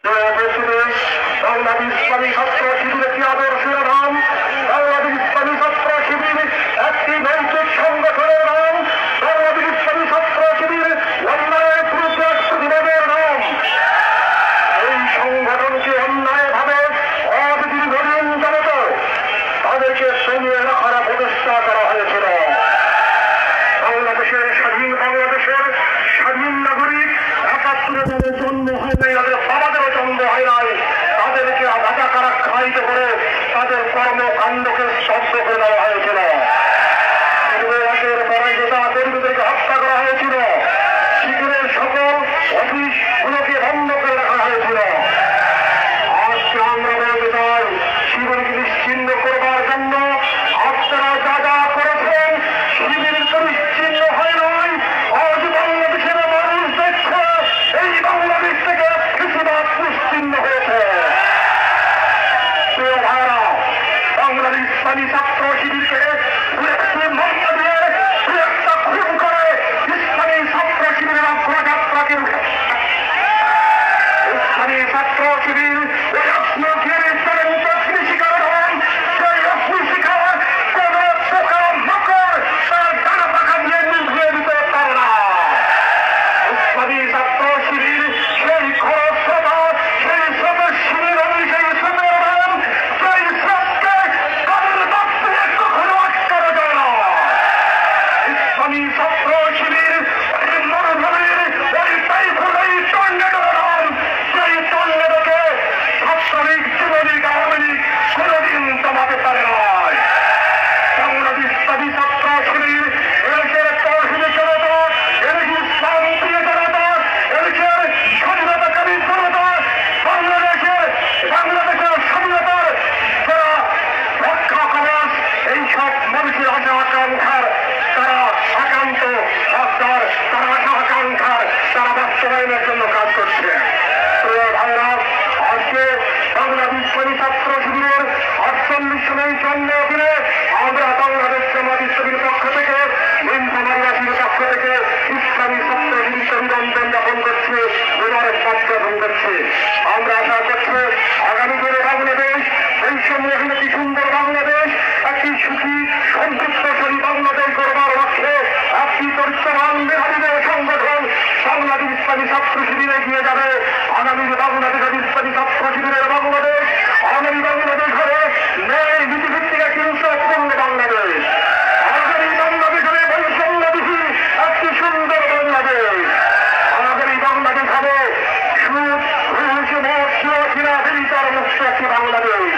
বাংলাদেশ ইসলামী ছাত্র শিবির একটি আদর্শের নাম। বাংলাদেশ ইসলামী ছাত্র শিবির একটি নৈতিক সংগঠনের নাম। বাংলাদেশ ইসলামী ছাত্র শিবির অন্যায়ের বিরুদ্ধে এক প্রতিবাদের নাম। এই সংগঠনকে অন্যায়ভাবে দীর্ঘদিন যাবত তাদেরকে দমিয়ে রাখার প্রচেষ্টা করা হয়েছিল। বাংলাদেশের স্বাধীন নাগরিক ৭১ যাদের জন্ম হয় নাই, তাদের বাবাদেরও জন্ম হয় নাই, তাদেরকে রাজাকার আখ্যায়িত করে তাদের কর্মকাণ্ডকে স্তব্ধ করে দেওয়া হয়েছিল। নেতা কর্মীদেরকে হত্যা করা হয়েছিল। শিবিরের সকল অফিসগুলোকে বন্ধ করে রাখা হয়েছিল। আজকে আমরা বলতে চাই, শিবিরকে নিশ্চিহ্ন করবার জন্য আপনারা যা যা করেছেন, শিবির তো নিশ্চিহ্ন হয় নাই। আজ বাংলাদেশের মানুষ দেখছে এই বাংলাদেশ থেকে ফ্যাসিবাদ নিশ্চিহ্ন হয়েছে। প্রিয় ভাইরা, বাংলাদেশ ইসলামী ছাত্র শিবিরকে মর্যাদা দিয়ে একটা খুন করে ইসলামী ছাত্র শিবিরের অগ্রযাত্রাকে ইসলামী ছাত্র শিবির শিকার হন। সেই অগ্নি শিকার কোন পোকা মাকড় তার ডানা পাখা দিয়ে নিভিয়ে দিতে পারে না। ইসলামী ছাত্র শিবির সেই খরস্রোতা, সেই স্রোতের শিবির, সেই স্রোতের নাম, সেই স্রোতকে কাদের বাঁচতে কখনো আটকানো যায় না। ইসলামী ছাত্র শিবির ওই মরুভূমির ওই টাইফুন, ওই টর্নেডোর নাম, সেই টর্নেডোকে ছাত্রলীগ, যুবলীগ, আওয়ামী লীগ কোনদিন দমাতে পারে নাই। বাংলাদেশ ইসলামী ছাত্র শিবির এদেশের তৌহিদি জনতা, এদেশের ইসলাম প্রিয় জনতা, এদেশের স্বাধীনতাকামী জনতা, বাংলাদেশের স্বাধীনতার যারা রক্ষা কবচ, এইসব মানুষের আশা আকাঙ্ক্ষার তারা একান্ত হকদার, তারা আশা আকাঙ্ক্ষার তারা বাস্তবায়নের জন্য কাজ করছে। প্রিয় ভাইরা, আজকে বাংলাদেশ ইসলামী ছাত্র শিবিরের ৪৮তম জন্মদিনে আমরা বাংলাদেশ জামাত ইসলামীর পক্ষ থেকে, নীলফামারীবাসীর পক্ষ থেকে ইসলামী ছাত্র শিবিরকে অভিনন্দন জ্ঞাপন করছি, মোবারকবাদ জ্ঞাপন করছি। আমরা আশা করছি আগামী দিনে বাংলাদেশ বৈষম্যহীন একটি সুন্দর বাংলাদেশ, একটি সুখী সমৃদ্ধশালী বাংলাদেশ করবার লক্ষ্যে একটি চরিত্রবান মেধাবীদের সংগঠন বাংলাদেশ ইসলামী ছাত্র শিবির এগিয়ে যাবে। আগামী বাংলাদেশ ইসলামী ছাত্র শিবিরের বাংলাদেশ আগামী বাংলাদেশ হবে ন্যায় নীতিভিত্তিক একটি ইনসাফপূর্ণ বাংলাদেশ। আগামী বাংলাদেশ হবে বৈষম্যবিহীন একটি সুন্দর বাংলাদেশ। আগামী বাংলাদেশ হবে সুদ, ঘুষ, মদ, জুয়া, বিড়িতার মুক্ত একটি বাংলাদেশ।